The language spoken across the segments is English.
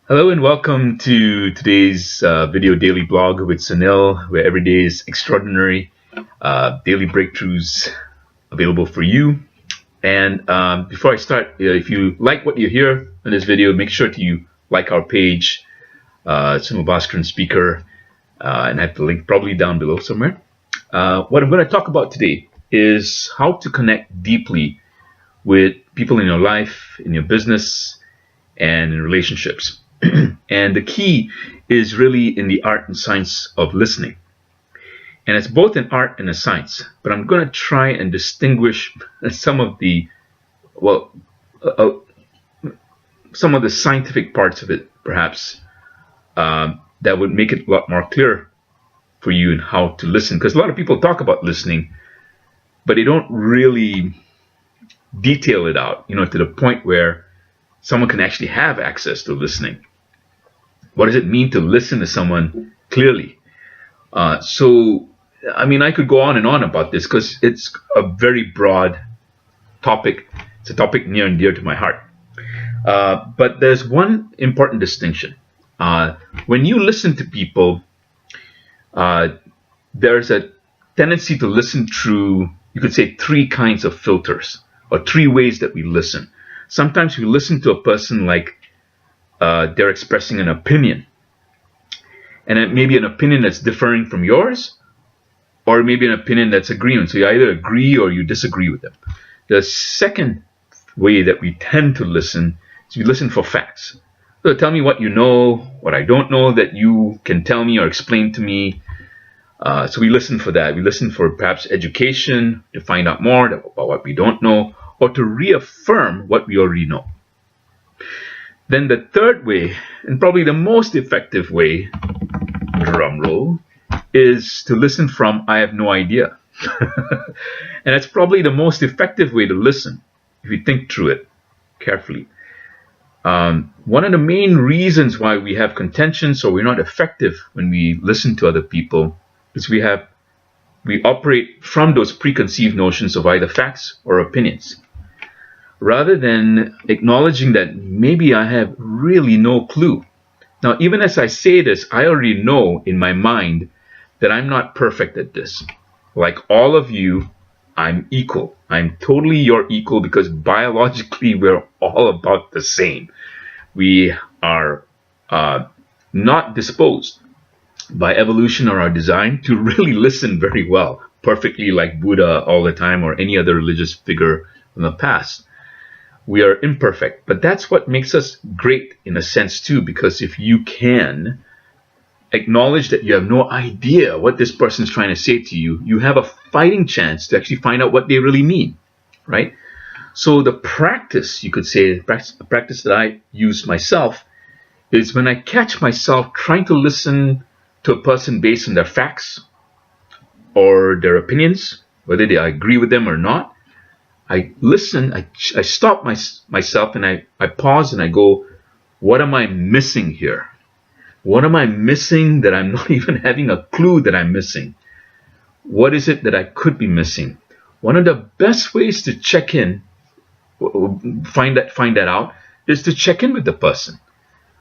Hello and welcome to today's video daily blog with Sunil, where every day is extraordinary, daily breakthroughs available for you. And before I start, if you like what you hear in this video, make sure to you like our page, Sunil Bhaskaran Speaker, and I have the link probably down below somewhere. What I'm going to talk about today is how to connect deeply with people in your life, in your business, and in relationships. And the key is really in the art and science of listening. And it's both an art and a science, but I'm going to try and distinguish some of the, well, some of the scientific parts of it, perhaps, that would make it a lot more clear for you in how to listen. Because a lot of people talk about listening, but they don't really detail it out, to the point where someone can actually have access to listening. What does it mean to listen to someone clearly? I could go on and on about this because it's a very broad topic. It's a topic near and dear to my heart. But there's one important distinction. When you listen to people, there's a tendency to listen through, you could say, three kinds of filters, or three ways that we listen. Sometimes we listen to a person like they're expressing an opinion. And it may be an opinion that's differing from yours, or maybe an opinion that's agreement. So you either agree or you disagree with them. The second way that we tend to listen is we listen for facts. So tell me what you know, what I don't know that you can tell me or explain to me. So we listen for that. We listen for perhaps education, to find out more about what we don't know, or to reaffirm what we already know. Then the third way, and probably the most effective way, drum roll, is to listen from I have no idea. And it's probably the most effective way to listen if you think through it carefully. One of the main reasons why we have contentions or we're not effective when we listen to other people is we operate from those preconceived notions of either facts or opinions, rather than acknowledging that maybe I have really no clue. Now, even as I say this, I already know in my mind that I'm not perfect at this. Like all of you, I'm equal. I'm totally your equal because biologically we're all about the same. We are not disposed by evolution or our design to really listen very well, perfectly like Buddha all the time or any other religious figure from the past. We are imperfect, but that's what makes us great in a sense too, because if you can acknowledge that you have no idea what this person is trying to say to you, you have a fighting chance to actually find out what they really mean, right? So the practice, you could say, a practice that I use myself, is when I catch myself trying to listen to a person based on their facts or their opinions, whether I agree with them or not. I listen, I stop myself and I pause and I go, what am I missing here? What am I missing that I'm not even having a clue that I'm missing? What is it that I could be missing? One of the best ways to check in, find that out, is to check in with the person.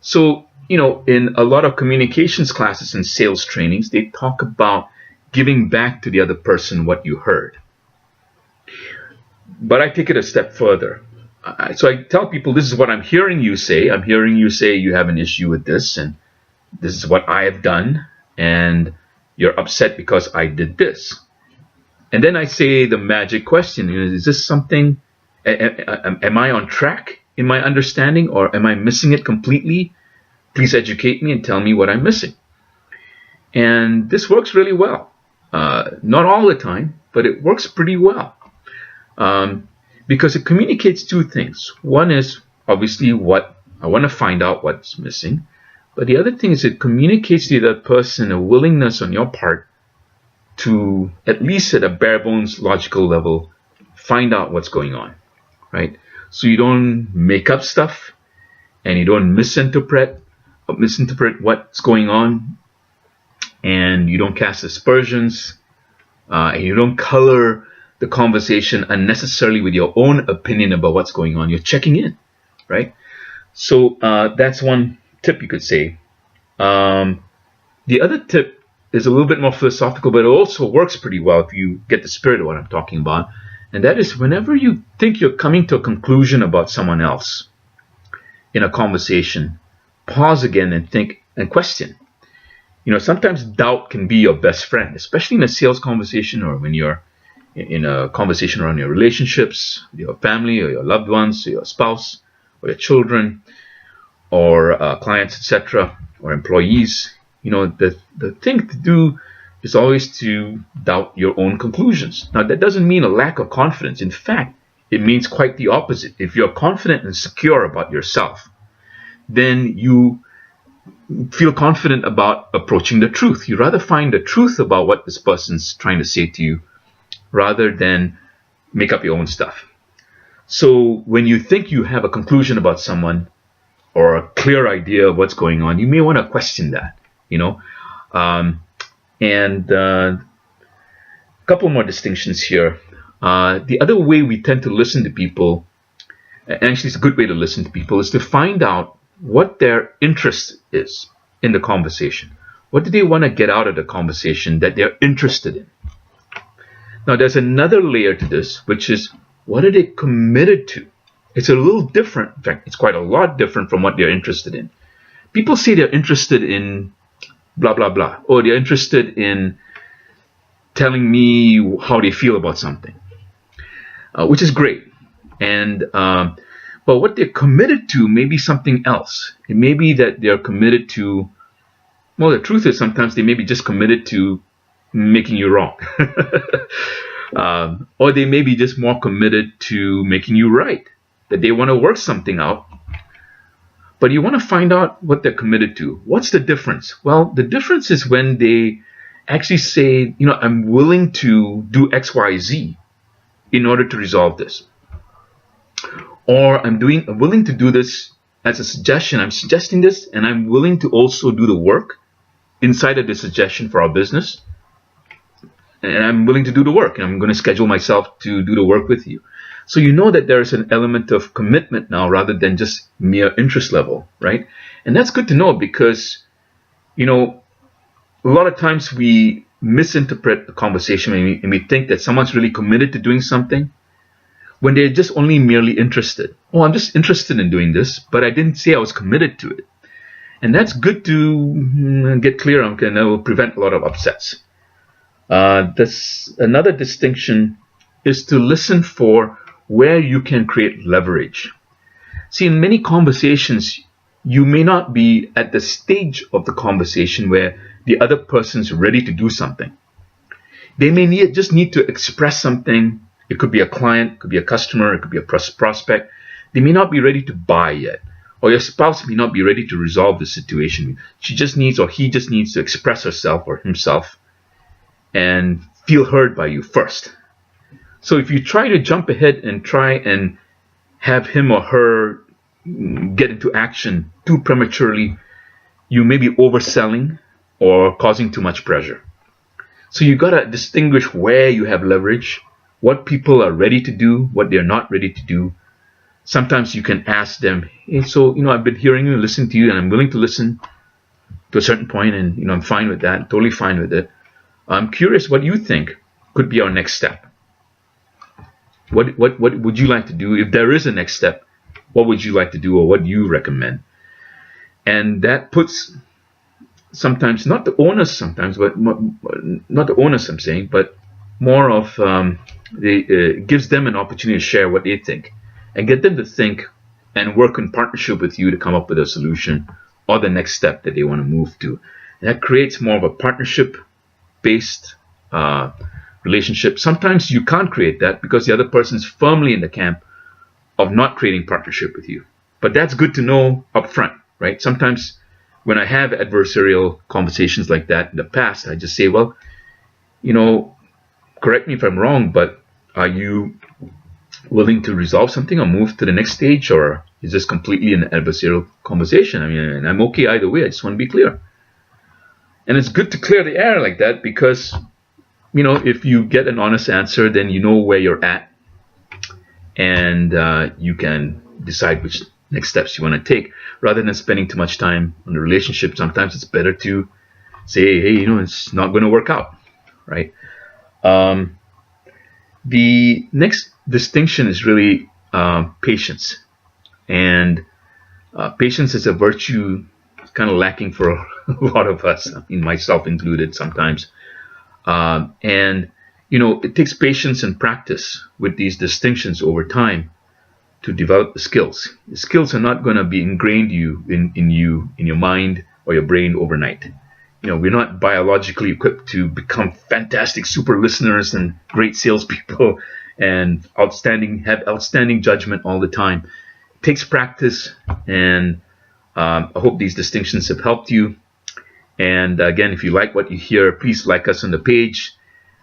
So, in a lot of communications classes and sales trainings, they talk about giving back to the other person what you heard. But I take it a step further. So I tell people, this is what I'm hearing you say. I'm hearing you say you have an issue with this, and this is what I have done, and you're upset because I did this. And then I say the magic question, is this something, am I on track in my understanding, or am I missing it completely? Please educate me and tell me what I'm missing. And this works really well. Not all the time, but it works pretty well. Because it communicates two things. One is obviously what I want to find out what's missing, but the other thing is it communicates to the other person a willingness on your part to, at least at a bare bones logical level, find out what's going on, right? So you don't make up stuff and you don't misinterpret what's going on, and you don't cast aspersions, and you don't color the conversation unnecessarily with your own opinion about what's going on. You're checking in, right? So that's one tip, you could say. The other tip is a little bit more philosophical, but it also works pretty well if you get the spirit of what I'm talking about. And that is, whenever you think you're coming to a conclusion about someone else in a conversation, pause again and think and question. Sometimes doubt can be your best friend, especially in a sales conversation or when you're in a conversation around your relationships, your family or your loved ones, or your spouse or your children or clients, etc., or employees. The thing to do is always to doubt your own conclusions. Now, that doesn't mean a lack of confidence. In fact, it means quite the opposite. If you're confident and secure about yourself, then you feel confident about approaching the truth. You rather find the truth about what this person's trying to say to you rather than make up your own stuff. So when you think you have a conclusion about someone or a clear idea of what's going on, you may want to question that, And a couple more distinctions here. The other way we tend to listen to people, and actually it's a good way to listen to people, is to find out what their interest is in the conversation. What do they want to get out of the conversation that they're interested in? Now, there's another layer to this, which is, what are they committed to? It's a little different. In fact, it's quite a lot different from what they're interested in. People say they're interested in blah, blah, blah, or they're interested in telling me how they feel about something, which is great. But what they're committed to may be something else. It may be that they're committed to, well, the truth is sometimes they may be just committed to making you wrong. Or they may be just more committed to making you right, that they want to work something out. But you want to find out what they're committed to. What's the difference? Well, the difference is when they actually say, I'm willing to do X, Y, Z in order to resolve this. Or I'm willing to do this as a suggestion. I'm suggesting this, and I'm willing to also do the work inside of the suggestion for our business. And I'm willing to do the work, and I'm going to schedule myself to do the work with you. So you know that there's an element of commitment now rather than just mere interest level, right? And that's good to know because, a lot of times we misinterpret the conversation and we think that someone's really committed to doing something when they're just only merely interested. Oh, I'm just interested in doing this, but I didn't say I was committed to it. And that's good to get clear on, and that will prevent a lot of upsets. Another distinction is to listen for where you can create leverage. See, in many conversations, you may not be at the stage of the conversation where the other person's ready to do something. They may just need to express something. It could be a client, it could be a customer, it could be a prospect. They may not be ready to buy yet. Or your spouse may not be ready to resolve the situation. She just needs, or he just needs to express herself or himself and feel heard by you first. So if you try to jump ahead and try and have him or her get into action too prematurely, you may be overselling or causing too much pressure. So you got to distinguish where you have leverage, what people are ready to do, what they're not ready to do. Sometimes you can ask them, hey, so, I've been hearing you, listening to you, and I'm willing to listen to a certain point, and, I'm fine with that, totally fine with it. I'm curious what you think could be our next step. What would you like to do? If there is a next step, what would you like to do, or what do you recommend? And that puts sometimes, not the onus sometimes, but not the onus I'm saying, but more of, gives them an opportunity to share what they think and get them to think and work in partnership with you to come up with a solution or the next step that they want to move to. And that creates more of a partnership-based relationship. Sometimes you can't create that because the other person's firmly in the camp of not creating partnership with you. But that's good to know up front, right? Sometimes when I have adversarial conversations like that in the past, I just say, well, correct me if I'm wrong, but are you willing to resolve something or move to the next stage, or is this completely an adversarial conversation? I mean, I'm okay either way. I just want to be clear. And it's good to clear the air like that because, if you get an honest answer, then you know where you're at, and you can decide which next steps you want to take, rather than spending too much time on the relationship. Sometimes it's better to say, hey, it's not going to work out, right? The next distinction is really patience. And patience is a virtue kind of lacking for a lot of us, myself included sometimes. And it takes patience and practice with these distinctions over time to develop the skills. The skills are not going to be ingrained in your mind or your brain overnight. We're not biologically equipped to become fantastic super listeners and great salespeople and have outstanding judgment all the time. It takes practice, and I hope these distinctions have helped you. And again, if you like what you hear, please like us on the page,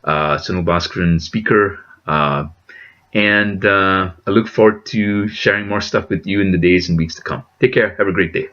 Sunil Bhaskaran Speaker. And I look forward to sharing more stuff with you in the days and weeks to come. Take care. Have a great day.